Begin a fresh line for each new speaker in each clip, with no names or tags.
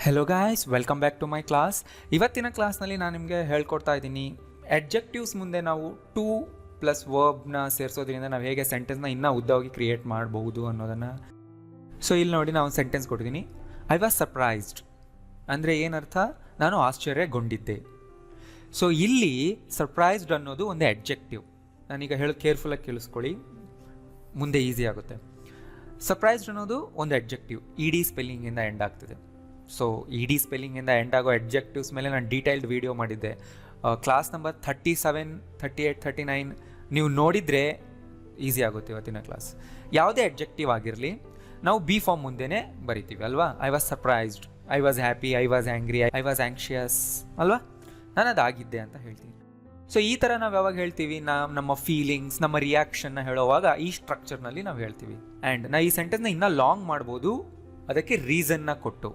Hello guys, welcome back to my class. ಇವತ್ತಿನ ಕ್ಲಾಸ್ನಲ್ಲಿ ನಾನು ನಿಮಗೆ ಹೇಳ್ಕೊಡ್ತಾ ಇದ್ದೀನಿ ಅಡ್ಜೆಕ್ಟಿವ್ಸ್ ಮುಂದೆ ನಾವು ಟು ಪ್ಲಸ್ ವರ್ಬ್ನ ಸೇರಿಸೋದ್ರಿಂದ ನಾವು ಹೇಗೆ ಸೆಂಟೆನ್ಸ್ನ ಇನ್ನೂ ಉದ್ದವಾಗಿ ಕ್ರಿಯೇಟ್ ಮಾಡಬಹುದು ಅನ್ನೋದನ್ನು. ಸೊ ಇಲ್ಲಿ ನೋಡಿ, ನಾವು ಸೆಂಟೆನ್ಸ್ ಕೊಟ್ಟಿದ್ದೀನಿ. ಐ ವಾಸ್ ಸರ್ಪ್ರೈಸ್ಡ್ ಅಂದರೆ ಏನರ್ಥ? ನಾನು ಆಶ್ಚರ್ಯಗೊಂಡಿದ್ದೆ. ಸೊ ಇಲ್ಲಿ ಸರ್ಪ್ರೈಸ್ಡ್ ಅನ್ನೋದು ಒಂದು ಅಡ್ಜೆಕ್ಟಿವ್. ನಾನೀಗ ಹೇಳೋದು ಕೇರ್ಫುಲ್ಲಾಗಿ ಕೇಳಿಸ್ಕೊಳ್ಳಿ, ಮುಂದೆ ಈಸಿ ಆಗುತ್ತೆ. ಸರ್ಪ್ರೈಸ್ಡ್ ಅನ್ನೋದು ಒಂದು ಅಡ್ಜೆಕ್ಟಿವ್, ಇ ಡಿ ಸ್ಪೆಲ್ಲಿಂಗಿಂದ ಎಂಡ್ ಆಗ್ತದೆ. ಸೊ ಇ ಡಿ ಸ್ಪೆಲ್ಲಿಂಗಿಂದ ಎಂಡ್ ಆಗೋ ಅಡ್ಜೆಕ್ಟಿವ್ಸ್ ಮೇಲೆ ನಾನು ಡೀಟೇಲ್ಡ್ ವೀಡಿಯೋ ಮಾಡಿದ್ದೆ. ಕ್ಲಾಸ್ ನಂಬರ್ 37, 38, 39 ನೀವು ನೋಡಿದರೆ ಈಸಿ ಆಗುತ್ತೆ ಇವತ್ತಿನ ಕ್ಲಾಸ್. ಯಾವುದೇ ಅಡ್ಜೆಕ್ಟಿವ್ ಆಗಿರಲಿ ನಾವು ಬಿ ಫಾರ್ಮ್ ಮುಂದೆನೇ ಬರಿತೀವಿ ಅಲ್ವಾ? I was surprised, I was happy, I was angry, I was anxious ಅಲ್ವಾ? ನಾನು ಅದಾಗಿದ್ದೆ ಅಂತ ಹೇಳ್ತೀನಿ. ಸೊ ಈ ಥರ ನಾವು ಯಾವಾಗ ಹೇಳ್ತೀವಿ, ನಮ್ಮ ಫೀಲಿಂಗ್ಸ್, ನಮ್ಮ ರಿಯಾಕ್ಷನ್ನ ಹೇಳೋವಾಗ ಈ ಸ್ಟ್ರಕ್ಚರ್ನಲ್ಲಿ ನಾವು ಹೇಳ್ತೀವಿ. ಆ್ಯಂಡ್ ನಾ ಈ ಸೆಂಟೆನ್ಸ್ನ ಇನ್ನೂ ಲಾಂಗ್ ಮಾಡ್ಬೋದು, ಅದಕ್ಕೆ ರೀಸನ್ನ ಕೊಟ್ಟು.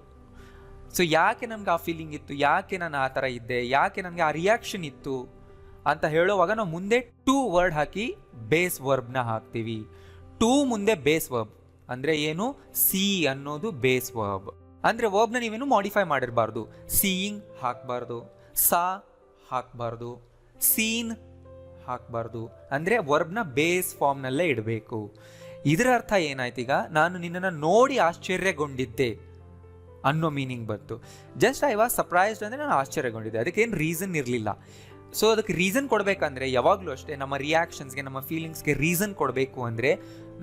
ಸೊ ಯಾಕೆ ನನಗೆ ಆ ಫೀಲಿಂಗ್ ಇತ್ತು, ಯಾಕೆ ನಾನು ಆ ಥರ ಇದ್ದೆ, ಯಾಕೆ ನನಗೆ ಆ ರಿಯಾಕ್ಷನ್ ಇತ್ತು ಅಂತ ಹೇಳೋವಾಗ ನಾವು ಮುಂದೆ ಟು ವರ್ಡ್ ಹಾಕಿ ಬೇಸ್ ವರ್ಬ್ನ ಹಾಕ್ತೀವಿ. ಟು ಮುಂದೆ ಬೇಸ್ ವರ್ಬ್ ಅಂದರೆ ಏನು? ಸಿ ಅನ್ನೋದು ಬೇಸ್ ವರ್ಬ್. ಅಂದರೆ ವರ್ಬ್ನ ನೀವೇನು ಮಾಡಿಫೈ ಮಾಡಿರಬಾರ್ದು. ಸೀಯಿಂಗ್ ಹಾಕಬಾರ್ದು, ಸಾ ಹಾಕಬಾರ್ದು, ಸೀನ್ ಹಾಕಬಾರ್ದು. ಅಂದರೆ ವರ್ಬ್ನ ಬೇಸ್ ಫಾರ್ಮ್ನಲ್ಲೇ ಇಡಬೇಕು. ಇದರ ಅರ್ಥ ಏನಾಯ್ತು? ಈಗ ನಾನು ನಿನ್ನನ್ನು ನೋಡಿ ಆಶ್ಚರ್ಯಗೊಂಡಿದ್ದೆ ಅನ್ನೋ ಮೀನಿಂಗ್ ಬಂತು. ಜಸ್ಟ್ ಐ ವಾಸ್ ಸರ್ಪ್ರೈಸ್ಡ್ ಅಂದರೆ ನಾನು ಆಶ್ಚರ್ಯಗೊಂಡಿದ್ದೆ, ಅದಕ್ಕೇನು ರೀಸನ್ ಇರಲಿಲ್ಲ. ಸೊ ಅದಕ್ಕೆ ರೀಸನ್ ಕೊಡಬೇಕಂದ್ರೆ ಯಾವಾಗಲೂ ಅಷ್ಟೇ, ನಮ್ಮ ರಿಯಾಕ್ಷನ್ಸ್ಗೆ, ನಮ್ಮ ಫೀಲಿಂಗ್ಸ್ಗೆ ರೀಸನ್ ಕೊಡಬೇಕು ಅಂದರೆ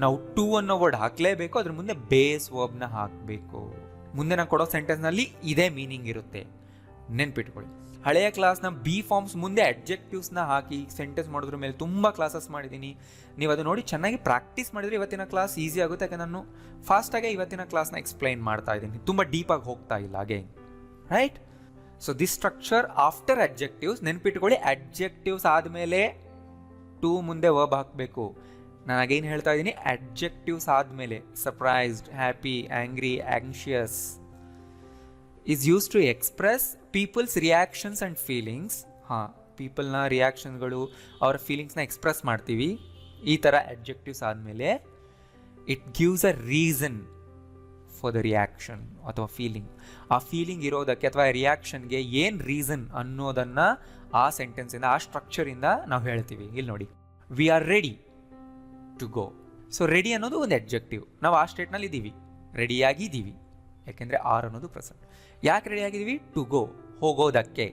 ನಾವು ಟು ಅನ್ನೋ ವರ್ಡ್ ಹಾಕಲೇಬೇಕು, ಅದ್ರ ಮುಂದೆ ಬೇಸ್ ವರ್ಬ್ನ ಹಾಕಬೇಕು. ಮುಂದೆ ನಾನು ಕೊಡೋ ಸೆಂಟೆನ್ಸ್ನಲ್ಲಿ ಇದೇ ಮೀನಿಂಗ್ ಇರುತ್ತೆ, ನೆನ್ಪಿಟ್ಕೊಳ್ಳಿ. ಹಳೆಯ ಕ್ಲಾಸ್ನ ಬಿ ಫಾರ್ಮ್ಸ್ ಮುಂದೆ ಅಡ್ಜೆಕ್ಟಿವ್ಸ್ನ ಹಾಕಿ ಸೆಂಟೆನ್ಸ್ ಮಾಡೋದ್ರ ಮೇಲೆ ತುಂಬ ಕ್ಲಾಸಸ್ ಮಾಡಿದ್ದೀನಿ. ನೀವು ಅದು ನೋಡಿ ಚೆನ್ನಾಗಿ ಪ್ರಾಕ್ಟೀಸ್ ಮಾಡಿದರೆ ಇವತ್ತಿನ ಕ್ಲಾಸ್ ಈಸಿ ಆಗುತ್ತೆ. ಯಾಕೆ ನಾನು ಫಾಸ್ಟಾಗೆ ಇವತ್ತಿನ ಕ್ಲಾಸ್ನ ಎಕ್ಸ್ಪ್ಲೈನ್ ಮಾಡ್ತಾ ಇದ್ದೀನಿ, ತುಂಬ ಡೀಪಾಗಿ ಹೋಗ್ತಾ ಇಲ್ಲ again, right? So this structure after adjectives. ನೆನ್ಪಿಟ್ಕೊಳ್ಳಿ, ಅಡ್ಜೆಕ್ಟಿವ್ಸ್ ಆದಮೇಲೆ ಟು ಮುಂದೆ ವರ್ಬ್ ಹಾಕಬೇಕು. ನಾನು ಅಗೇನ್ ಹೇಳ್ತಾ ಇದ್ದೀನಿ, ಅಡ್ಜೆಕ್ಟಿವ್ಸ್ ಆದಮೇಲೆ surprised, happy, angry, anxious is use to express people's reactions and feelings. ಹಾಂ, ಪೀಪಲ್ನ ರಿಯಾಕ್ಷನ್ಗಳು, ಅವರ ಫೀಲಿಂಗ್ಸ್ನ ಎಕ್ಸ್ಪ್ರೆಸ್ ಮಾಡ್ತೀವಿ ಈ ಥರ ಅಡ್ಜೆಕ್ಟಿವ್ಸ್ ಆದಮೇಲೆ. It gives a reason for the reaction ಅಥವಾ ಫೀಲಿಂಗ್. ಆ ಫೀಲಿಂಗ್ ಇರೋದಕ್ಕೆ ಅಥವಾ ರಿಯಾಕ್ಷನ್ಗೆ ಏನು ರೀಸನ್ ಅನ್ನೋದನ್ನು ಆ ಸೆಂಟೆನ್ಸಿಂದ, ಆ ಸ್ಟ್ರಕ್ಚರಿಂದ ನಾವು ಹೇಳ್ತೀವಿ. ಇಲ್ಲಿ ನೋಡಿ, we are ready to go. So ready ಅನ್ನೋದು ಒಂದು ಅಡ್ಜೆಕ್ಟಿವ್. ನಾವು ಆ ಸ್ಟೇಟ್ನಲ್ಲಿ ಇದ್ದೀವಿ, ರೆಡಿಯಾಗಿದ್ದೀವಿ. ಯಾಕೆಂದರೆ ಆರ್ ಅನ್ನೋದು ಪ್ರೆಸೆಂಟ್. ಯಾಕೆ ರೆಡಿ ಆಗಿದ್ದೀವಿ? ಟು ಗೋ, ಹೋಗೋದಕ್ಕೆ,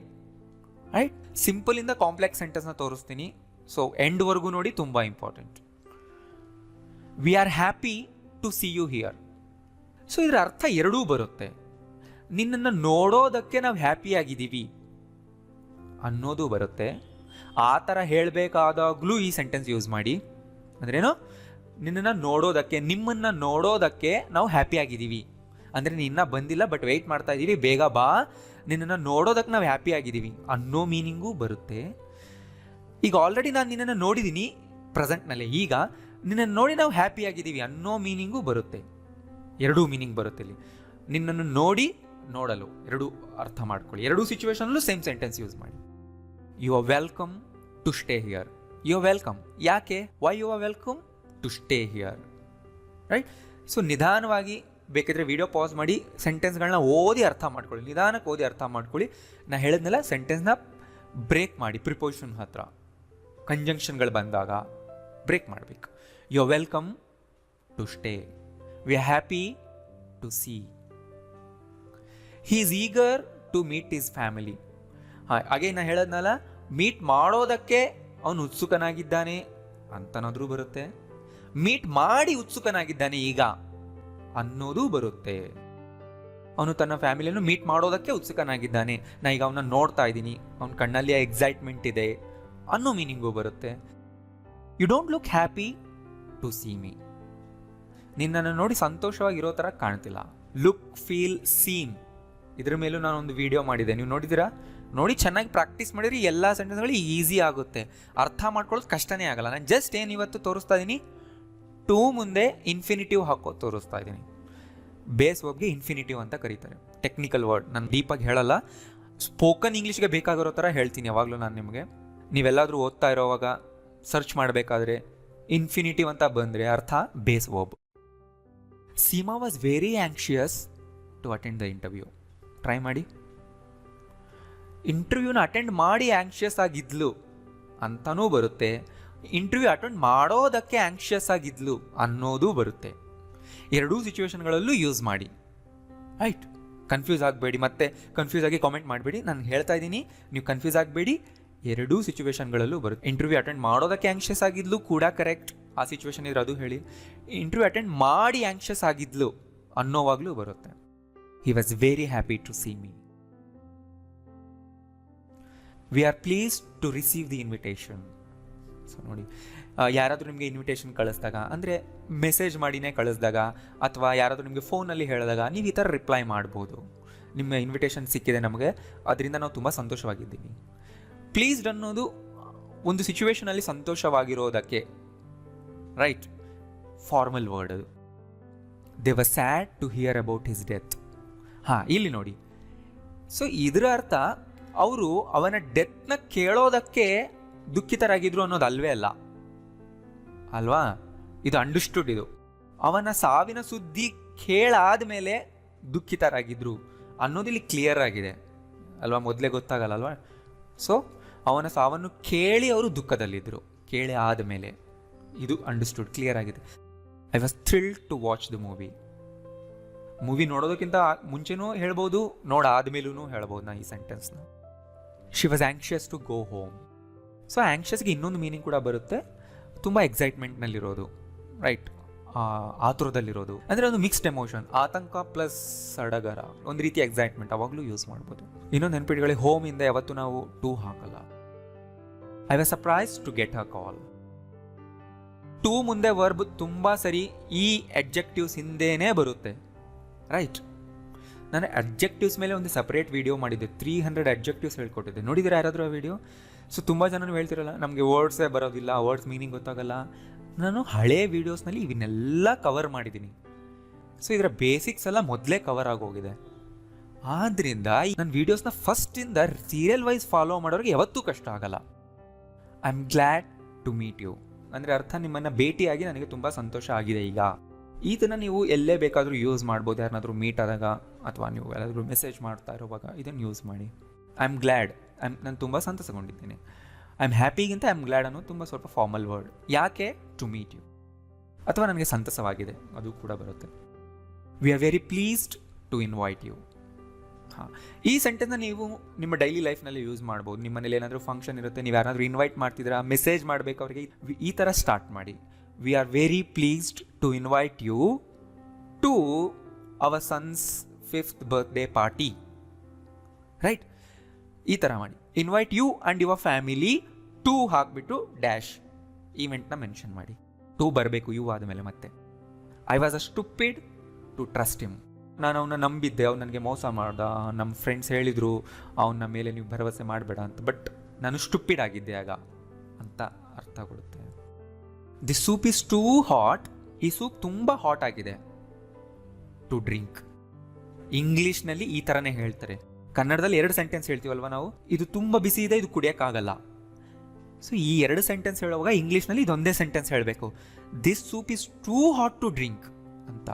ರೈಟ್? ಸಿಂಪಲಿಂದ ಕಾಂಪ್ಲೆಕ್ಸ್ ಸೆಂಟೆನ್ಸ್ನ ತೋರಿಸ್ತೀನಿ. ಸೊ ಎಂಡ್ವರೆಗೂ ನೋಡಿ, ತುಂಬ important. We are happy to see you here. So ಇದರ ಅರ್ಥ ಎರಡೂ ಬರುತ್ತೆ. ನಿನ್ನನ್ನು ನೋಡೋದಕ್ಕೆ ನಾವು ಹ್ಯಾಪಿಯಾಗಿದ್ದೀವಿ ಅನ್ನೋದು ಬರುತ್ತೆ. ಆ ಥರ ಹೇಳಬೇಕಾದಾಗಲೂ ಈ ಸೆಂಟೆನ್ಸ್ ಯೂಸ್ ಮಾಡಿ. ಅಂದ್ರೇನು? ನಿನ್ನನ್ನು ನೋಡೋದಕ್ಕೆ, ನಿಮ್ಮನ್ನು ನೋಡೋದಕ್ಕೆ ನಾವು ಹ್ಯಾಪಿಯಾಗಿದ್ದೀವಿ ಅಂದರೆ ನಿನ್ನ ಬಂದಿಲ್ಲ ಬಟ್ ವೆಯ್ಟ್ ಮಾಡ್ತಾ ಇದ್ದೀವಿ, ಬೇಗ ಬಾ, ನಿನ್ನನ್ನು ನೋಡೋದಕ್ಕೆ ನಾವು ಹ್ಯಾಪಿ ಆಗಿದ್ದೀವಿ ಅನ್ನೋ ಮೀನಿಂಗೂ ಬರುತ್ತೆ. ಈಗ ಆಲ್ರೆಡಿ ನಾನು ನಿನ್ನನ್ನು ನೋಡಿದ್ದೀನಿ ಪ್ರೆಸೆಂಟ್ನಲ್ಲೇ, ಈಗ ನಿನ್ನನ್ನು ನೋಡಿ ನಾವು ಹ್ಯಾಪಿ ಆಗಿದ್ದೀವಿ ಅನ್ನೋ ಮೀನಿಂಗೂ ಬರುತ್ತೆ. ಎರಡೂ ಮೀನಿಂಗ್ ಬರುತ್ತೆ ಇಲ್ಲಿ. ನಿನ್ನನ್ನು ನೋಡಿ, ನೋಡಲು, ಎರಡೂ ಅರ್ಥ ಮಾಡ್ಕೊಳ್ಳಿ. ಎರಡೂ ಸಿಚುವೇಶನಲ್ಲೂ ಸೇಮ್ ಸೆಂಟೆನ್ಸ್ ಯೂಸ್ ಮಾಡಿ. You are welcome to stay here. You are welcome, ಯಾಕೆ? Why you are welcome? To stay here, right? So ನಿಧಾನವಾಗಿ ಬೇಕಿದ್ರೆ ವಿಡಿಯೋ ಪಾಸ್ ಮಾಡಿ ಸೆಂಟೆನ್ಸ್ಗಳನ್ನ ಓದಿ ಅರ್ಥ ಮಾಡ್ಕೊಳ್ಳಿ, ನಿಧಾನಕ್ಕೆ ಓದಿ ಅರ್ಥ ಮಾಡ್ಕೊಳ್ಳಿ. ನಾ ಹೇಳಿದ್ನಲ್ಲ, ಸೆಂಟೆನ್ಸ್ನ ಬ್ರೇಕ್ ಮಾಡಿ, ಪ್ರಿಪೋಸಿಷನ್ ಹತ್ರ ಕಂಜಂಕ್ಷನ್ಗಳು ಬಂದಾಗ ಬ್ರೇಕ್ ಮಾಡಬೇಕು. You are welcome to stay. We are happy to see. He is eager to meet his family. ಹಾಗೆ ನಾ ಹೇಳದ್ನಲ್ಲ, ಮೀಟ್ ಮಾಡೋದಕ್ಕೆ ಅವನು ಉತ್ಸುಕನಾಗಿದ್ದಾನೆ ಅಂತನಾದರೂ ಬರುತ್ತೆ. ಮೀಟ್ ಮಾಡಿ ಉತ್ಸುಕನಾಗಿದ್ದಾನೆ ಈಗ ಅನ್ನೋದು ಬರುತ್ತೆ. ಅವನು ತನ್ನ ಫ್ಯಾಮಿಲಿಯನ್ನು ಮೀಟ್ ಮಾಡೋದಕ್ಕೆ ಉತ್ಸುಕನಾಗಿದ್ದಾನೆ, ನಾ ಈಗ ಅವನ್ನ ನೋಡ್ತಾ ಇದ್ದೀನಿ, ಅವನ ಕಣ್ಣಲ್ಲಿ ಎಕ್ಸೈಟ್ಮೆಂಟ್ ಇದೆ ಅನ್ನೋ ಮೀನಿಂಗು ಬರುತ್ತೆ. You don't look happy to see me. ನಿನ್ನನ್ನು ನೋಡಿ ಸಂತೋಷವಾಗಿರೋ ಥರ ಕಾಣ್ತಿಲ್ಲ. ಲುಕ್, ಫೀಲ್, ಸೀನ್ ಇದ್ರ ಮೇಲೂ ನಾನೊಂದು ವಿಡಿಯೋ ಮಾಡಿದ್ದೆ, ನೀವು ನೋಡಿದ್ದೀರಾ? ನೋಡಿ ಚೆನ್ನಾಗಿ ಪ್ರಾಕ್ಟೀಸ್ ಮಾಡಿದ್ರೆ ಎಲ್ಲ ಸೆಂಟೆನ್ಸ್ಗಳು ಈಸಿ ಆಗುತ್ತೆ, ಅರ್ಥ ಮಾಡ್ಕೊಳ್ಳೋದು ಕಷ್ಟನೇ ಆಗಲ್ಲ. ನಾನು ಜಸ್ಟ್ ಏನು ಇವತ್ತು ತೋರಿಸ್ತಾ ಇದ್ದೀನಿ, ಟು ಮುಂದೆ ಇನ್ಫಿನಿಟಿವ್ ಹಾಕೋ ತೋರಿಸ್ತಾ ಇದ್ದೀನಿ. ಬೇಸ್ ವರ್ಬ್ಗೆ ಇನ್ಫಿನಿಟಿವ್ ಅಂತ ಕರೀತಾರೆ, ಟೆಕ್ನಿಕಲ್ ವರ್ಡ್. ನಾನು ಡೀಪಾಗಿ ಹೇಳಲ್ಲ, ಸ್ಪೋಕನ್ ಇಂಗ್ಲೀಷ್ಗೆ ಬೇಕಾಗಿರೋ ಥರ ಹೇಳ್ತೀನಿ ಯಾವಾಗಲೂ ನಾನು ನಿಮಗೆ. ನೀವೆಲ್ಲಾದರೂ ಓದ್ತಾ ಇರೋವಾಗ ಸರ್ಚ್ ಮಾಡಬೇಕಾದ್ರೆ ಇನ್ಫಿನಿಟಿವ್ ಅಂತ ಬಂದರೆ ಅರ್ಥ base verb. Seema was very anxious to attend the interview. Try ಮಾಡಿ. ಇಂಟರ್ವ್ಯೂನ ಅಟೆಂಡ್ ಮಾಡಿ ಆ್ಯಂಕ್ಷಿಯಸ್ ಆಗಿದ್ಲು ಅಂತಲೂ ಬರುತ್ತೆ. ಇಂಟರ್ವ್ಯೂ ಅಟೆಂಡ್ ಮಾಡೋದಕ್ಕೆ ಆ್ಯಂಕ್ಷಿಯಸ್ ಆಗಿದ್ಲು ಅನ್ನೋದು ಬರುತ್ತೆ. ಎರಡೂ ಸಿಚುವೇಶನ್ಗಳಲ್ಲೂ ಯೂಸ್ ಮಾಡಿ. ರೈಟ್, ಕನ್ಫ್ಯೂಸ್ ಆಗಬೇಡಿ, ಮತ್ತೆ ಕನ್ಫ್ಯೂಸ್ ಆಗಿ ಕಾಮೆಂಟ್ ಮಾಡಬೇಡಿ. ನಾನು ಹೇಳ್ತಾ ಇದ್ದೀನಿ, ನೀವು ಕನ್ಫ್ಯೂಸ್ ಆಗಬೇಡಿ. ಎರಡೂ ಸಿಚುವೇಶನ್ಗಳಲ್ಲೂ ಬರುತ್ತೆ. ಇಂಟರ್ವ್ಯೂ ಅಟೆಂಡ್ ಮಾಡೋದಕ್ಕೆ ಆ್ಯಂಕ್ಷಿಯಸ್ ಆಗಿದ್ಲು ಕೂಡ ಕರೆಕ್ಟ್, ಆ ಸಿಚುವೇಶನ್ ಇದ್ರೆ ಅದು ಹೇಳಿ. ಇಂಟರ್ವ್ಯೂ ಅಟೆಂಡ್ ಮಾಡಿ ಆ್ಯಂಕ್ಷಿಯಸ್ ಆಗಿದ್ಲು ಅನ್ನೋವಾಗಲೂ ಬರುತ್ತೆ. He was very happy to see me. We are pleased to receive the invitation. So ನೋಡಿ, ಯಾರಾದರೂ ನಿಮಗೆ ಇನ್ವಿಟೇಷನ್ ಕಳಿಸಿದಾಗ, ಅಂದರೆ ಮೆಸೇಜ್ ಮಾಡಿನೇ ಕಳಿಸಿದಾಗ, ಅಥವಾ ಯಾರಾದರೂ ನಿಮಗೆ ಫೋನಲ್ಲಿ ಹೇಳಿದಾಗ ನೀವು ಈ ಥರ ರಿಪ್ಲೈ ಮಾಡ್ಬೋದು. ನಿಮ್ಮ ಇನ್ವಿಟೇಷನ್ ಸಿಕ್ಕಿದೆ ನಮಗೆ, ಅದರಿಂದ ನಾವು ತುಂಬ ಸಂತೋಷವಾಗಿದ್ದೀವಿ. ಪ್ಲೀಸ್ಡ್ ಅನ್ನೋದು ಒಂದು ಸಿಚುವೇಷನಲ್ಲಿ ಸಂತೋಷವಾಗಿರೋದಕ್ಕೆ, ರೈಟ್, ಫಾರ್ಮಲ್ ವರ್ಡ್ ಅದು. They were sad to hear about his death. ಹಾಂ, ಇಲ್ಲಿ ನೋಡಿ. ಸೊ ಇದರ ಅರ್ಥ ಅವರು ಅವನ ಡೆತ್ನ ಕೇಳೋದಕ್ಕೆ ದುಃಖಿತರಾಗಿದ್ರು ಅನ್ನೋದು ಅಲ್ವೇ ಅಲ್ಲ ಅಲ್ವಾ. ಇದು ಅಂಡರ್ಸ್ಟುಡ್. ಇದು ಅವನ ಸಾವಿನ ಸುದ್ದಿ ಕೇಳಾದ ಮೇಲೆ ದುಃಖಿತರಾಗಿದ್ರು ಅನ್ನೋದಿಲ್ಲಿ ಕ್ಲಿಯರ್ ಆಗಿದೆ ಅಲ್ವಾ, ಮೊದಲೇ ಗೊತ್ತಾಗಲ್ಲ ಅಲ್ವಾ. ಸೊ ಅವನ ಸಾವನ್ನು ಕೇಳಿ ಅವರು ದುಃಖದಲ್ಲಿದ್ದರು, ಕೇಳಿ ಆದಮೇಲೆ. ಇದು ಅಂಡರ್ಸ್ಟುಡ್, ಕ್ಲಿಯರ್ ಆಗಿದೆ. I was thrilled to watch the movie ನೋಡೋದಕ್ಕಿಂತ ಮುಂಚೆನೂ ಹೇಳ್ಬೋದು, ನೋಡಾದ್ಮೇಲೂ ಹೇಳ್ಬೋದು ನಾ ಈ ಸೆಂಟೆನ್ಸ್ನ. She was anxious to go home. So ಆ್ಯಂಕ್ಷಿಯಸ್ಗೆ ಇನ್ನೊಂದು ಮೀನಿಂಗ್ ಕೂಡ ಬರುತ್ತೆ, ತುಂಬ ಎಕ್ಸೈಟ್ಮೆಂಟ್ನಲ್ಲಿರೋದು, ರೈಟ್, ಆತುರದಲ್ಲಿರೋದು. ಅಂದರೆ ಒಂದು ಮಿಕ್ಸ್ಡ್ ಎಮೋಷನ್, ಆತಂಕ ಪ್ಲಸ್ ಸಡಗರ, ಒಂದು ರೀತಿ ಎಕ್ಸೈಟ್ಮೆಂಟ್, ಅವಾಗಲೂ ಯೂಸ್ ಮಾಡ್ಬೋದು. ಇನ್ನೊಂದು ನೆನಪಿಟ್ಕೊಳ್ಳಿ, ಹೋಮಿಂದ ಯಾವತ್ತೂ ನಾವು ಟು ಹಾಕಲ್ಲ. I was surprise to get a call. To ಮುಂದೆ ವರ್ಬ್ ತುಂಬ ಸರಿ ಈ ಅಡ್ಜೆಕ್ಟಿವ್ಸ್ ಹಿಂದೇನೆ ಬರುತ್ತೆ, ರೈಟ್. ನಾನು ಅಡ್ಜೆಕ್ಟಿವ್ಸ್ ಮೇಲೆ ಒಂದು ಸಪ್ರೇಟ್ ವಿಡಿಯೋ ಮಾಡಿದ್ದೆ, 300 ಅಡ್ಜೆಕ್ಟಿವ್ಸ್ ಹೇಳ್ಕೊಟ್ಟಿದ್ದೆ. ನೋಡಿದರೆ ಯಾರಾದರೂ ಆ ವಿಡಿಯೋ? ಸೊ ತುಂಬ ಜನನು ಹೇಳ್ತಿರಲ್ಲ, ನಮಗೆ ವರ್ಡ್ಸೇ ಬರೋದಿಲ್ಲ, ವರ್ಡ್ಸ್ ಮೀನಿಂಗ್ ಗೊತ್ತಾಗಲ್ಲ. ನಾನು ಹಳೇ ವೀಡಿಯೋಸ್ನಲ್ಲಿ ಇವನ್ನೆಲ್ಲ ಕವರ್ ಮಾಡಿದ್ದೀನಿ. ಸೊ ಇದರ ಬೇಸಿಕ್ಸ್ ಎಲ್ಲ ಮೊದಲೇ ಕವರ್ ಆಗೋಗಿದೆ. ಆದ್ದರಿಂದ ನನ್ನ ವೀಡಿಯೋಸ್ನ ಫಸ್ಟಿಂದ ಸೀರಿಯಲ್ ವೈಸ್ ಫಾಲೋ ಮಾಡೋರಿಗೆ ಯಾವತ್ತೂ ಕಷ್ಟ ಆಗಲ್ಲ. I am glad to meet you ಅಂದರೆ ಅರ್ಥ, ನಿಮ್ಮನ್ನು ಭೇಟಿಯಾಗಿ ನನಗೆ ತುಂಬ ಸಂತೋಷ ಆಗಿದೆ. ಈಗ ಇದನ್ನು ನೀವು ಎಲ್ಲೇ ಬೇಕಾದರೂ ಯೂಸ್ ಮಾಡ್ಬೋದು, ಯಾರನ್ನಾದರೂ ಮೀಟ್ ಆದಾಗ ಅಥವಾ ನೀವು ಯಾರಾದರೂ ಮೆಸೇಜ್ ಮಾಡ್ತಾ ಇರುವಾಗ ಇದನ್ನು ಯೂಸ್ ಮಾಡಿ. ಐ ಆಮ್ ಗ್ಲ್ಯಾಡ್, ನಾನು ತುಂಬ ಸಂತಸಗೊಂಡಿದ್ದೀನಿ. ಐ ಆಮ್ ಹ್ಯಾಪಿಗಿಂತ ಐ ಆಮ್ ಗ್ಲ್ಯಾಡ್ ಅನ್ನೋದು ತುಂಬ ಸ್ವಲ್ಪ ಫಾರ್ಮಲ್ ವರ್ಡ್. ಯಾಕೆ? ಟು ಮೀಟ್ ಯು, ಅಥವಾ ನನಗೆ ಸಂತಸವಾಗಿದೆ, ಅದು ಕೂಡ ಬರುತ್ತೆ. We are very pleased to invite you. ಹಾಂ, ಈ ಸೆಂಟೆನ್ಸ್ನ ನೀವು ನಿಮ್ಮ ಡೈಲಿ ಲೈಫ್ನಲ್ಲಿ ಯೂಸ್ ಮಾಡ್ಬೋದು. ನಿಮ್ಮ ಮನೇಲಿ ಏನಾದರೂ ಫಂಕ್ಷನ್ ಇರುತ್ತೆ, ನೀವು ಯಾರಾದರೂ ಇನ್ವೈಟ್ ಮಾಡ್ತಿದ್ದೀರಾ, ಮೆಸೇಜ್ ಮಾಡಬೇಕು ಅವರಿಗೆ, ಈ ಥರ ಸ್ಟಾರ್ಟ್ ಮಾಡಿ. We are very pleased to invite you to our sons 5th birthday party, right. ಈ ಥರ ಮಾಡಿ. Invite you and your family to ಹಾಕ್ಬಿಟ್ಟು ಡ್ಯಾಶ್ ಈವೆಂಟ್ನ ಮೆನ್ಷನ್ ಮಾಡಿ. ಟು ಬರಬೇಕು ಯು ಆದಮೇಲೆ. ಮತ್ತೆ I was a stupid to trust him. ನಾನು ಅವನ್ನ ನಂಬಿದ್ದೆ, ಅವ್ನು ನನಗೆ ಮೋಸ ಮಾಡ್ದ, ನಮ್ಮ ಫ್ರೆಂಡ್ಸ್ ಹೇಳಿದರು ಅವನ ಮೇಲೆ ನೀವು ಭರವಸೆ ಮಾಡಬೇಡ ಅಂತ, ಬಟ್ ನಾನು ಸ್ಟುಪಿಡ್ ಆಗಿದ್ದೆ ಆಗ ಅಂತ ಅರ್ಥ ಕೊಡುತ್ತೆ. The soup is too hot. ಈ ಸೂಪ್ ತುಂಬ ಹಾಟ್ ಆಗಿದೆ. To drink. ಇಂಗ್ಲೀಷ್ನಲ್ಲಿ ಈ ಥರನೇ ಹೇಳ್ತಾರೆ. ಕನ್ನಡದಲ್ಲಿ 2 ಸೆಂಟೆನ್ಸ್ ಹೇಳ್ತೀವಲ್ವ ನಾವು, ಇದು ತುಂಬ ಬಿಸಿ ಇದೆ, ಇದು ಕುಡಿಯೋಕ್ಕಾಗಲ್ಲ. ಸೊ ಈ 2 ಸೆಂಟೆನ್ಸ್ ಹೇಳುವಾಗ ಇಂಗ್ಲೀಷ್ನಲ್ಲಿ ಇದೊಂದೇ ಸೆಂಟೆನ್ಸ್ ಹೇಳಬೇಕು, this soup is too hot to drink ಅಂತ.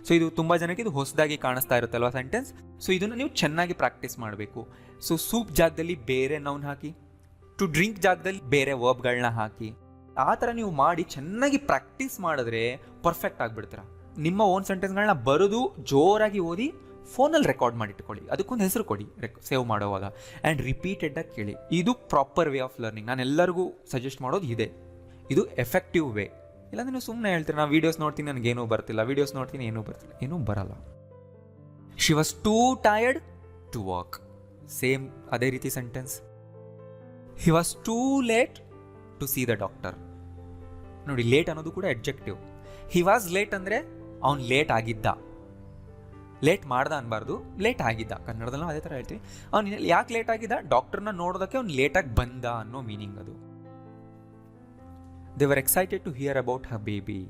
ಸೊ ಇದು ತುಂಬ ಜನಕ್ಕೆ ಇದು ಹೊಸದಾಗಿ ಕಾಣಿಸ್ತಾ ಇರುತ್ತಲ್ವ ಸೆಂಟೆನ್ಸ್. ಸೊ ಇದನ್ನು ನೀವು ಚೆನ್ನಾಗಿ ಪ್ರಾಕ್ಟೀಸ್ ಮಾಡಬೇಕು. ಸೊ ಸೂಪ್ ಜಾಗದಲ್ಲಿ ಬೇರೆ ನೌನ್ ಹಾಕಿ, ಟು ಡ್ರಿಂಕ್ ಜಾಗದಲ್ಲಿ ಬೇರೆ ವರ್ಬ್ಗಳನ್ನ ಹಾಕಿ, ಆ ಥರ ನೀವು ಮಾಡಿ ಚೆನ್ನಾಗಿ ಪ್ರಾಕ್ಟೀಸ್ ಮಾಡಿದ್ರೆ ಪರ್ಫೆಕ್ಟ್ ಆಗಿಬಿಡ್ತೀರ. ನಿಮ್ಮ ಓನ್ ಸೆಂಟೆನ್ಸ್ಗಳನ್ನ ಬರೆದು ಜೋರಾಗಿ ಓದಿ ಫೋನಲ್ಲಿ ರೆಕಾರ್ಡ್ ಮಾಡಿ ಇಟ್ಕೊಳ್ಳಿ, ಅದಕ್ಕೊಂದು ಹೆಸರು ಕೊಡಿ ಸೇವ್ ಮಾಡೋವಾಗ, ಆ್ಯಂಡ್ ರಿಪೀಟೆಡಾಗಿ ಕೇಳಿ. ಇದು ಪ್ರಾಪರ್ ವೇ ಆಫ್ ಲರ್ನಿಂಗ್. ನಾನು ಎಲ್ಲರಿಗೂ ಸಜೆಸ್ಟ್ ಮಾಡೋದು ಇದೆ. ಇದು ಎಫೆಕ್ಟಿವ್ ವೇ. ಇಲ್ಲಾಂದ್ರೆ ನೀವು ಸುಮ್ಮನೆ ಹೇಳ್ತೀರಿ, ನಾನು ವೀಡಿಯೋಸ್ ನೋಡ್ತೀನಿ ನನಗೇನೂ ಬರ್ತಿಲ್ಲ, ವೀಡಿಯೋಸ್ ನೋಡ್ತೀನಿ ಏನೂ ಬರ್ತಿಲ್ಲ, ಏನೂ ಬರಲ್ಲ. She was too tired to work. Same ಅದೇ ರೀತಿ sentence. He was too late to see the doctor. ನೋಡಿ, ಲೇಟ್ ಅನ್ನೋದು ಕೂಡ ಅಡ್ಜೆಕ್ಟಿವ್. ಹಿ ವಾಸ್ ಲೇಟ್ ಅಂದರೆ ಅವ್ನು ಲೇಟ್ ಆಗಿದ್ದ, ಲೇಟ್ ಮಾಡ್ದ ಅನ್ಬಾರ್ದು, ಲೇಟ್ ಆಗಿದ್ದ. ಕನ್ನಡದಲ್ಲೂ ಅದೇ ಥರ ಹೇಳ್ತೀವಿ. ಅವ್ನು ಯಾಕೆ ಲೇಟ್ ಆಗಿದ್ದ? ಡಾಕ್ಟರ್ನ ನೋಡೋದಕ್ಕೆ ಅವ್ನು ಲೇಟಾಗಿ ಬಂದ ಅನ್ನೋ ಮೀನಿಂಗ್ ಅದು. They were excited to hear about her baby.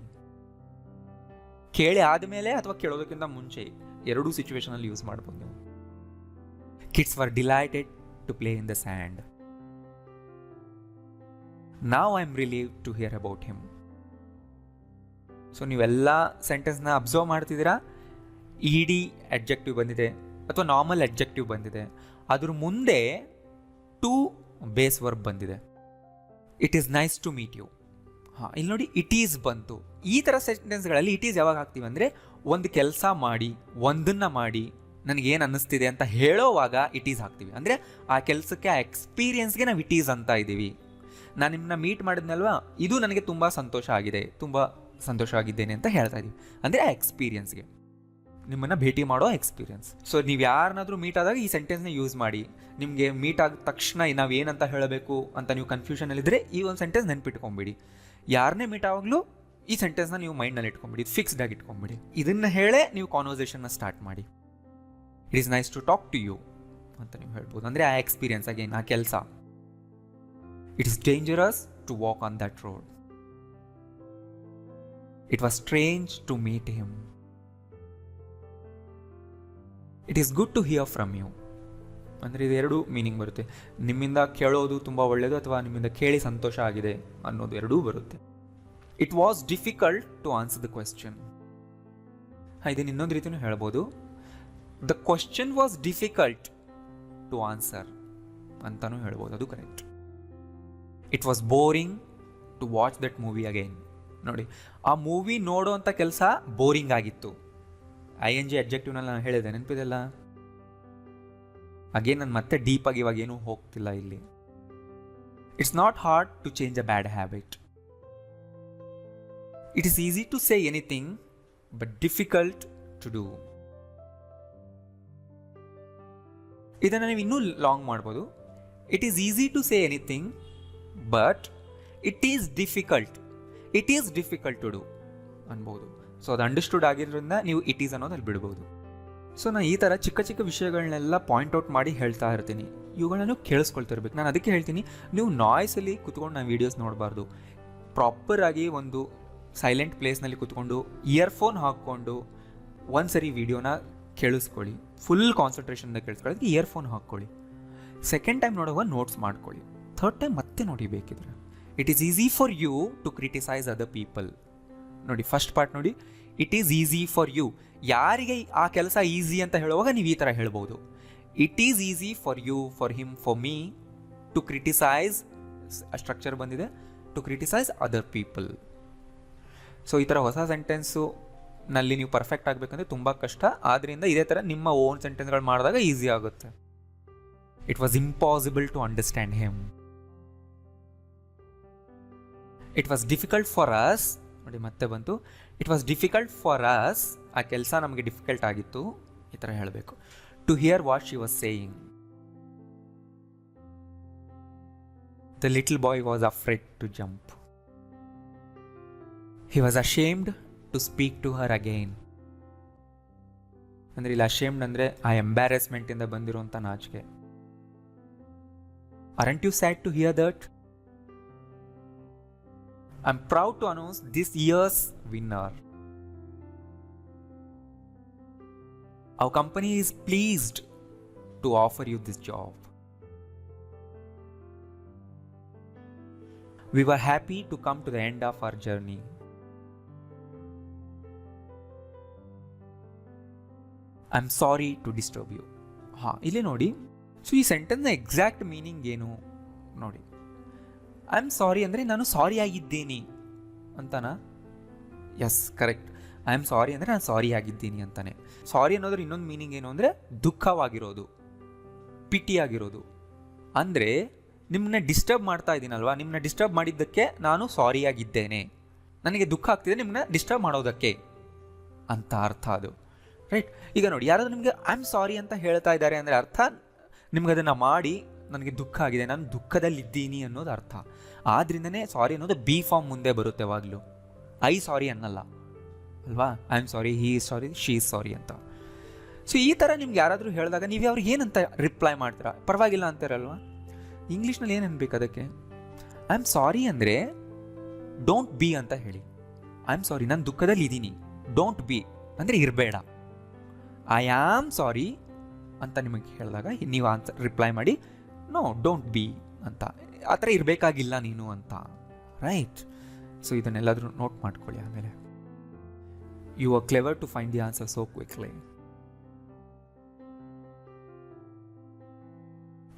ಕೇಳಿ ಆದಮೇಲೆ ಅಥವಾ ಕೇಳೋದಕ್ಕಿಂತ ಮುಂಚೆ, ಎರಡೂ ಸಿಚುವೇಶನಲ್ಲಿ ಯೂಸ್ ಮಾಡ್ಬೋದು ನೀವು. Kids were delighted to play in the sand. Now I am relieved to hear about him. So ನೀವೆಲ್ಲ ಸೆಂಟೆನ್ಸ್ನ ಅಬ್ಸರ್ವ್ ಮಾಡ್ತಿದ್ದೀರಾ. ಇಡಿ ಅಡ್ಜೆಕ್ಟಿವ್ ಬಂದಿದೆ, ಅಥವಾ ನಾರ್ಮಲ್ ಅಡ್ಜೆಕ್ಟಿವ್ ಬಂದಿದೆ, ಅದ್ರ ಮುಂದೆ ಟು ಬೇಸ್ ವರ್ಬ್ ಬಂದಿದೆ. It is nice to meet you. ಹಾಂ, ಇಲ್ಲಿ ನೋಡಿ ಇಟ್ ಈಸ್ ಬಂತು. ಈ ಥರ ಸೆಂಟೆನ್ಸ್ಗಳಲ್ಲಿ ಇಟ್ ಈಸ್ ಯಾವಾಗ ಹಾಕ್ತೀವಿ ಅಂದರೆ ಒಂದು ಕೆಲಸ ಮಾಡಿ, ಒಂದನ್ನು ಮಾಡಿ ನನಗೇನು ಅನ್ನಿಸ್ತಿದೆ ಅಂತ ಹೇಳೋವಾಗ ಇಟ್ ಈಸ್ ಹಾಕ್ತೀವಿ. ಅಂದರೆ ಆ ಕೆಲಸಕ್ಕೆ, ಆ ಎಕ್ಸ್ಪೀರಿಯನ್ಸ್ಗೆ ನಾವು ಇಟ್ ಈಸ್ ಅಂತ ಇದ್ದೀವಿ. ನಾನು ನಿಮ್ಮನ್ನ ಮೀಟ್ ಮಾಡಿದ್ನಲ್ವಾ, ಇದು ನನಗೆ ತುಂಬ ಸಂತೋಷ ಆಗಿದೆ, ತುಂಬ ಸಂತೋಷವಾಗಿದ್ದೇನೆ ಅಂತ ಹೇಳ್ತಾ ಇದ್ದೀವಿ. ಅಂದರೆ ಆ ಎಕ್ಸ್ಪೀರಿಯನ್ಸ್ಗೆ, ನಿಮ್ಮನ್ನು ಭೇಟಿ ಮಾಡೋ ಎಕ್ಸ್ಪೀರಿಯನ್ಸ್. ಸೊ ನೀವು ಯಾರನ್ನಾದರೂ ಮೀಟ್ ಆದಾಗ ಈ ಸೆಂಟೆನ್ಸ್ನ ಯೂಸ್ ಮಾಡಿ. ನಿಮಗೆ ಮೀಟ್ ಆದ ತಕ್ಷಣ ನಾವು ಏನಂತ ಹೇಳಬೇಕು ಅಂತ ನೀವು ಕನ್ಫ್ಯೂಷನಲ್ಲಿದ್ದರೆ ಈ ಒಂದು ಸೆಂಟೆನ್ಸ್ ನೆನ್ಪಿಟ್ಕೊಂಬಿಡಿ. ಯಾರನ್ನೇ ಮೀಟ್ ಆವಾಗಲೂ ಈ ಸೆಂಟೆನ್ಸ್ನ ನೀವು ಮೈಂಡ್ನಲ್ಲಿ ಇಟ್ಕೊಂಬಿಡಿ, ಫಿಕ್ಸ್ಡ್ ಆಗಿ ಇಟ್ಕೊಂಬಿಡಿ. ಇದನ್ನು ಹೇಳೇ ನೀವು ಕಾನ್ವರ್ಸೇಷನ್ನ ಸ್ಟಾರ್ಟ್ ಮಾಡಿ. It is nice to talk to you ಅಂತ ನೀವು ಹೇಳ್ಬೋದು. ಅಂದರೆ ಆ ಎಕ್ಸ್ಪೀರಿಯನ್ಸ್ ಅಗೇನ್, ಆ ಕೆಲಸ. It is dangerous to walk on that road. It was strange to meet him. It is good to hear from you. ಅಂದರೆ ಇದೆರಡು ಮೀನಿಂಗ್ ಬರುತ್ತೆ. ನಿಮ್ಮಿಂದ ಕೇಳೋದು ತುಂಬ ಒಳ್ಳೆಯದು, ಅಥವಾ ನಿಮ್ಮಿಂದ ಕೇಳಿ ಸಂತೋಷ ಆಗಿದೆ ಅನ್ನೋದು ಎರಡೂ ಬರುತ್ತೆ. It was difficult to answer the question. ಇದನ್ನು ಇನ್ನೊಂದು ರೀತಿಯೂ ಹೇಳ್ಬೋದು. The question was difficult to answer ಅಂತಲೂ ಹೇಳ್ಬೋದು, ಅದು correct. It was boring to watch that movie again. ನೋಡಿ, ಆ ಮೂವಿ ನೋಡೋ ಅಂಥ ಕೆಲಸ ಬೋರಿಂಗ್ ಆಗಿತ್ತು. ING ಅಡ್ಜೆಕ್ಟಿವ್ನಲ್ಲಿ ನಾನು ಹೇಳಿದೆ, ನೆನಪಿದೆಲ್ಲ. ಅಗೇನ್ ನಾನು ಮತ್ತೆ ಡೀಪಾಗಿ ಇವಾಗ ಏನೂ ಹೋಗ್ತಿಲ್ಲ ಇಲ್ಲಿ. It's not hard to change a bad habit. It is easy to say anything but difficult to do. ಇದನ್ನು ನೀವು ಇನ್ನೂ ಲಾಂಗ್ ಮಾಡ್ಬೋದು. It is easy to say anything but it is difficult to do ಅನ್ಬೋದು. So ಅದು understood ಆಗಿರೋದ್ರಿಂದ ನೀವು it is ಅನ್ನೋದಲ್ಲಿ ಬಿಡ್ಬೋದು. So ನಾನು ಈ ಥರ ಚಿಕ್ಕ ಚಿಕ್ಕ ವಿಷಯಗಳನ್ನೆಲ್ಲ ಪಾಯಿಂಟ್ಔಟ್ ಮಾಡಿ ಹೇಳ್ತಾ ಇರ್ತೀನಿ. ಇವುಗಳನ್ನು ಕೇಳಿಸ್ಕೊಳ್ತಿರ್ಬೇಕು. ನಾನು ಅದಕ್ಕೆ ಹೇಳ್ತೀನಿ, ನೀವು ನಾಯ್ಸಲ್ಲಿ ಕುತ್ಕೊಂಡು ನಾನು ವೀಡಿಯೋಸ್ ನೋಡಬಾರ್ದು. ಪ್ರಾಪರಾಗಿ ಒಂದು ಸೈಲೆಂಟ್ ಪ್ಲೇಸ್ನಲ್ಲಿ ಕುತ್ಕೊಂಡು ಇಯರ್ಫೋನ್ ಹಾಕ್ಕೊಂಡು ಒಂದು ಸರಿ ವೀಡಿಯೋನ ಕೇಳಿಸ್ಕೊಳ್ಳಿ. ಫುಲ್ ಕಾನ್ಸಂಟ್ರೇಷನ್ದ ಕೇಳಿಸ್ಕೊಳ್ಳೋದಕ್ಕೆ ಇಯರ್ಫೋನ್ ಹಾಕ್ಕೊಳ್ಳಿ. ಸೆಕೆಂಡ್ ಟೈಮ್ ನೋಡುವಾಗ ನೋಟ್ಸ್ ಮಾಡ್ಕೊಳ್ಳಿ. ಥರ್ಡ್ ಟೈಮ್ ಮತ್ತೆ ನೋಡಿ ಬೇಕಿದ್ರೆ. It is easy for you to criticise other people. ನೋಡಿ, ಫಸ್ಟ್ ಪಾರ್ಟ್ ನೋಡಿ, it is easy for you. ಯಾರಿಗೆ ಆ ಕೆಲಸ ಈಸಿ ಅಂತ ಹೇಳುವಾಗ ನೀವು ಈ ಥರ ಹೇಳ್ಬೋದು. It is easy for you, for him, for me to criticise, structure ಬಂದಿದೆ, to criticise other people. So ಈ ಥರ ಹೊಸ ಸೆಂಟೆನ್ಸು ನಲ್ಲಿ ನೀವು ಪರ್ಫೆಕ್ಟ್ ಆಗಬೇಕಂದ್ರೆ ತುಂಬ ಕಷ್ಟ. ಆದ್ದರಿಂದ ಇದೇ ಥರ ನಿಮ್ಮ ಓನ್ ಸೆಂಟೆನ್ಸ್ಗಳು ಮಾಡಿದಾಗ ಈಸಿ ಆಗುತ್ತೆ. It was impossible to understand him. It was difficult for us. ನೋಡಿ, ಮತ್ತೆ ಬಂತು. It was difficult for us. ಆ ಕೆಲಸ ನಮಗೆ ಡಿಫಿಕಲ್ಟ್ ಆಗಿತ್ತು, ಈ ಥರ ಹೇಳಬೇಕು. To hear what she was saying. The little boy was afraid to jump. He was ashamed to speak to her again. ಅಂದರೆ ಇಲ್ಲಿ ಅಶೇಮ್ಡ್ ಅಂದರೆ ಆ ಎಂಬ್ಯಾರೆಸ್ಮೆಂಟಿಂದ ಬಂದಿರುವಂಥ ನಾಚಿಕೆ. Aren't you sad to hear that? I'm proud to announce this year's winner. Our company is pleased to offer you this job. We were happy to come to the end of our journey. I'm sorry to disturb you. ಇಲ್ಲಿ ನೋಡಿ. So ಈ ಸೆಂಟೆನ್ಸ್ನ exact meaning ಏನು ನೋಡಿ. I am sorry ಅಂದರೆ ನಾನು sorry ಆಗಿದ್ದೀನಿ ಅಂತಾನ? Yes, correct. I am sorry ಅಂದರೆ ನಾನು ಸಾರಿ ಆಗಿದ್ದೀನಿ ಅಂತಾನೆ. ಸಾರಿ ಅನ್ನೋದ್ರ ಇನ್ನೊಂದು ಮೀನಿಂಗ್ ಏನು ಅಂದರೆ ದುಃಖವಾಗಿರೋದು, ಪಿಟಿಯಾಗಿರೋದು. ಅಂದರೆ ನಿಮ್ಮನ್ನ ಡಿಸ್ಟರ್ಬ್ ಮಾಡ್ತಾ ಇದ್ದೀನಲ್ವಾ, ನಿಮ್ಮನ್ನ ಡಿಸ್ಟರ್ಬ್ ಮಾಡಿದ್ದಕ್ಕೆ ನಾನು ಸಾರಿ ಆಗಿದ್ದೇನೆ, ನನಗೆ ದುಃಖ ಆಗ್ತಿದೆ ನಿಮ್ಮನ್ನ ಡಿಸ್ಟರ್ಬ್ ಮಾಡೋದಕ್ಕೆ ಅಂತ ಅರ್ಥ ಅದು. ರೈಟ್. ಈಗ ನೋಡಿ, ಯಾರಾದರೂ ನಿಮಗೆ ಐ ಆಮ್ ಸಾರಿ ಅಂತ ಹೇಳ್ತಾ ಇದ್ದಾರೆ ಅಂದರೆ ಅರ್ಥ ನಿಮ್ಗೆ ಅದನ್ನು ಮಾಡಿ ನನಗೆ ದುಃಖ ಆಗಿದೆ, ನಾನು ದುಃಖದಲ್ಲಿದ್ದೀನಿ ಅನ್ನೋದು ಅರ್ಥ. ಆದ್ರಿಂದನೇ ಸಾರಿ ಅನ್ನೋದು ಬಿ ಫಾರ್ಮ್ ಮುಂದೆ ಬರುತ್ತೆ ಯಾವಾಗಲೂ. ಐ ಸಾರಿ ಅನ್ನಲ್ಲ ಅಲ್ವಾ. I am sorry, he is sorry, she is sorry ಅಂತ. ಸೊ ಈ ಥರ ನಿಮ್ಗೆ ಯಾರಾದರೂ ಹೇಳಿದಾಗ ನೀವು ಅವ್ರಿಗೆ ಏನಂತ ರಿಪ್ಲೈ ಮಾಡ್ತೀರಾ? ಪರವಾಗಿಲ್ಲ ಅಂತಾರಲ್ವಾ. ಇಂಗ್ಲೀಷ್ನಲ್ಲಿ ಏನು ಅನ್ಬೇಕು ಅದಕ್ಕೆ? ಐ ಆಮ್ ಸಾರಿ ಅಂದರೆ ಡೋಂಟ್ ಬಿ ಅಂತ ಹೇಳಿ. ಐ ಆಮ್ ಸಾರಿ, ನಾನು ದುಃಖದಲ್ಲಿ ಇದ್ದೀನಿ. ಡೋಂಟ್ ಬಿ ಅಂದರೆ ಇರಬೇಡ. ಐ ಆಮ್ ಸಾರಿ ಅಂತ ನಿಮಗೆ ಹೇಳಿದಾಗ ನೀವು ಆನ್ಸರ್ ರಿಪ್ಲೈ ಮಾಡಿ, ನೋ ಡೋಂಟ್ ಬಿ ಅಂತ. ಆ ಥರ ಇರಬೇಕಾಗಿಲ್ಲ ನೀನು ಅಂತ. ರೈಟ್. ಸೊ ಇದನ್ನೆಲ್ಲಾದರೂ ನೋಟ್ ಮಾಡ್ಕೊಳ್ಳಿ. ಆಮೇಲೆ you are clever to find the answer so quickly.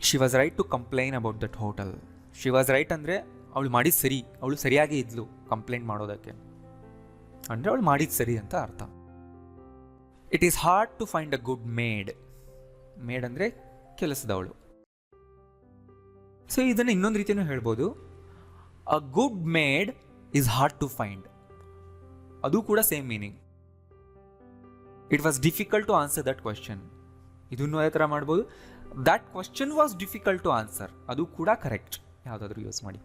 She was right to complain about that hotel. She was right ಅಂದರೆ ಅವಳು ಮಾಡಿದ್ದು ಸರಿ, ಅವಳು ಸರಿಯಾಗಿ ಇದ್ಲು ಕಂಪ್ಲೇಂಟ್ ಮಾಡೋದಕ್ಕೆ, ಅಂದರೆ ಅವಳು ಮಾಡಿದ್ದು ಸರಿ ಅಂತ ಅರ್ಥ. It is hard to find a good maid. Maid ಅಂದರೆ ಕೆಲಸದವಳು. ಸೊ ಇದನ್ನು ಇನ್ನೊಂದು ರೀತಿಯೂ ಹೇಳ್ಬೋದು, a good maid is hard to find. ಅದು ಕೂಡ same meaning. It was difficult to answer that question. ಇದನ್ನು ಅದೇ ಥರ ಮಾಡ್ಬೋದು, that question was difficult to answer. ಅದು ಕೂಡ ಕರೆಕ್ಟ್, ಯಾವುದಾದ್ರೂ ಯೂಸ್ ಮಾಡಿ.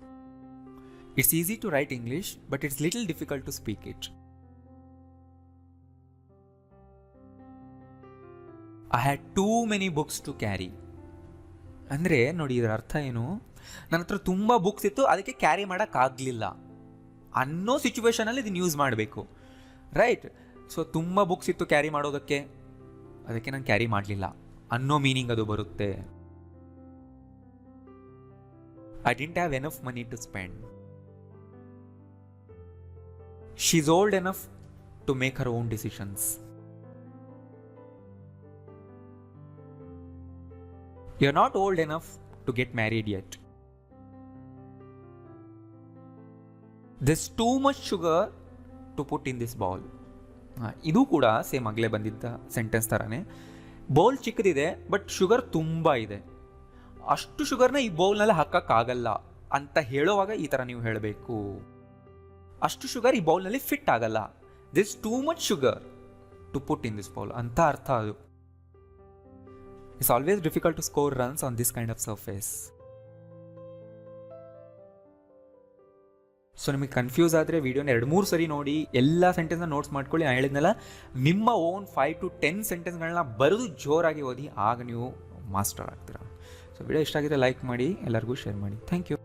It's easy to write English but it's little difficult to speak it. I had too many books to carry. ಅಂದರೆ ನೋಡಿ ಇದರ ಅರ್ಥ ಏನು, ನನ್ನ ಹತ್ರ ತುಂಬ ಬುಕ್ಸ್ ಇತ್ತು, ಅದಕ್ಕೆ ಕ್ಯಾರಿ ಮಾಡೋಕ್ಕಾಗಲಿಲ್ಲ ಅನ್ನೋ ಸಿಚುವೇಶನಲ್ಲಿ ಇದನ್ನು ಯೂಸ್ ಮಾಡಬೇಕು, ರೈಟ್? ಸೊ ತುಂಬ ಬುಕ್ಸ್ ಇತ್ತು ಕ್ಯಾರಿ ಮಾಡೋದಕ್ಕೆ, ಅದಕ್ಕೆ ನಾನು ಕ್ಯಾರಿ ಮಾಡಲಿಲ್ಲ ಅನ್ನೋ ಮೀನಿಂಗ್ ಅದು ಬರುತ್ತೆ. I didn't have enough money to spend. She is old enough to make her own decisions. You are not old enough to get married yet. This too much sugar to put in this bowl. ಇದು ಕೂಡ same ಆಗಲೇ ಬಂದಿದ್ದ sentence ಥರನೇ. Bowl ಚಿಕ್ಕದಿದೆ but sugar ತುಂಬ ಇದೆ, ಅಷ್ಟು ಶುಗರ್ನ ಈ ಬೌಲ್ನಲ್ಲಿ ಹಾಕೋಕ್ಕಾಗಲ್ಲ ಅಂತ ಹೇಳೋವಾಗ ಈ ಥರ ನೀವು ಹೇಳಬೇಕು. ಅಷ್ಟು ಶುಗರ್ ಈ ಬೌಲ್ನಲ್ಲಿ ಫಿಟ್ ಆಗಲ್ಲ, this too much sugar to put in this bowl ಅಂತ ಅರ್ಥ ಅದು. It's always difficult to score runs on this kind of surface. So ನಿಮಗೆ ಕನ್ಫ್ಯೂಸ್ ಆದರೆ ವೀಡಿಯೋನ 2-3 ಸರಿ ನೋಡಿ, ಎಲ್ಲ ಸೆಂಟೆನ್ಸ್ನ ನೋಟ್ಸ್ ಮಾಡ್ಕೊಳ್ಳಿ. ನಾನು ಹೇಳಿದ್ನಲ್ಲ, ನಿಮ್ಮ ಓನ್ 5 to 10 ಸೆಂಟೆನ್ಸ್ಗಳನ್ನ ಬರೆದು ಜೋರಾಗಿ ಓದಿ, ಆಗ ನೀವು ಮಾಸ್ಟರ್ ಆಗ್ತೀರಾ. ಸೊ ವಿಡಿಯೋ ಇಷ್ಟ ಆಗಿದ್ರೆ ಲೈಕ್ ಮಾಡಿ, ಎಲ್ಲರಿಗೂ ಶೇರ್ ಮಾಡಿ. Thank you.